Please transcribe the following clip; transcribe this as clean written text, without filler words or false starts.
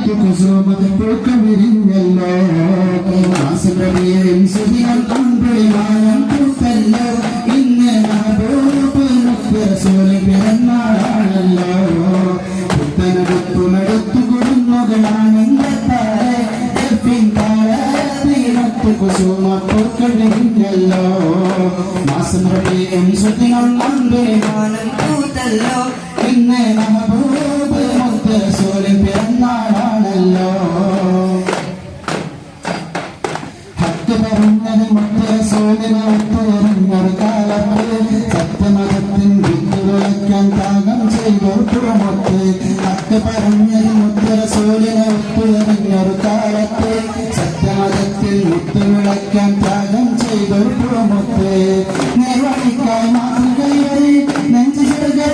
കുസുമപ്പൂക്കൾ വിരിഞ്ഞല്ലോ മാസപ്രമേയം സുദിനം അമ്പളിമാനം പൂത്തല്ലോ ഇന്ന് മഹബൂബ് റസൂൽ പിറന്നാളാണല്ലോ പുത്തനടുത്തുമെടുത്തു കുടുങ്ങുകളാണ് കുസുമപ്പൂക്കൾ വിരിഞ്ഞല്ലോ മാസപ്രമേയം സുദിനം അമ്പളിമാനം പൂത്തല്ലോ ഇന്ന് മഹബൂബ് റസൂൽ പിറന്നാളാണല്ലോ ഹക്ക് പറഞ്ഞത് മുത്ത് റസൂലിനെ ഒത്തുയർന്നൊരു കാലത്ത് സത്യമതത്തിൻ വിത്ത് വിളയ്ക്കാൻ ത്യാഗം ചെയ്തൊട്ടുമുത്ത് ഹക്ക് പറഞ്ഞത് മുത്ത് റസൂലിനെ ഒത്തുയർന്നൊരു കാലത്ത് സത്യമതത്തിൽ വിത്ത് വിളയ്ക്കാൻ ത്യാഗം ചെയ്തൊട്ടുമുത്ത് നിർവഹിക്കാൻ മാതൃകയെ നെഞ്ചു ചെറുകെ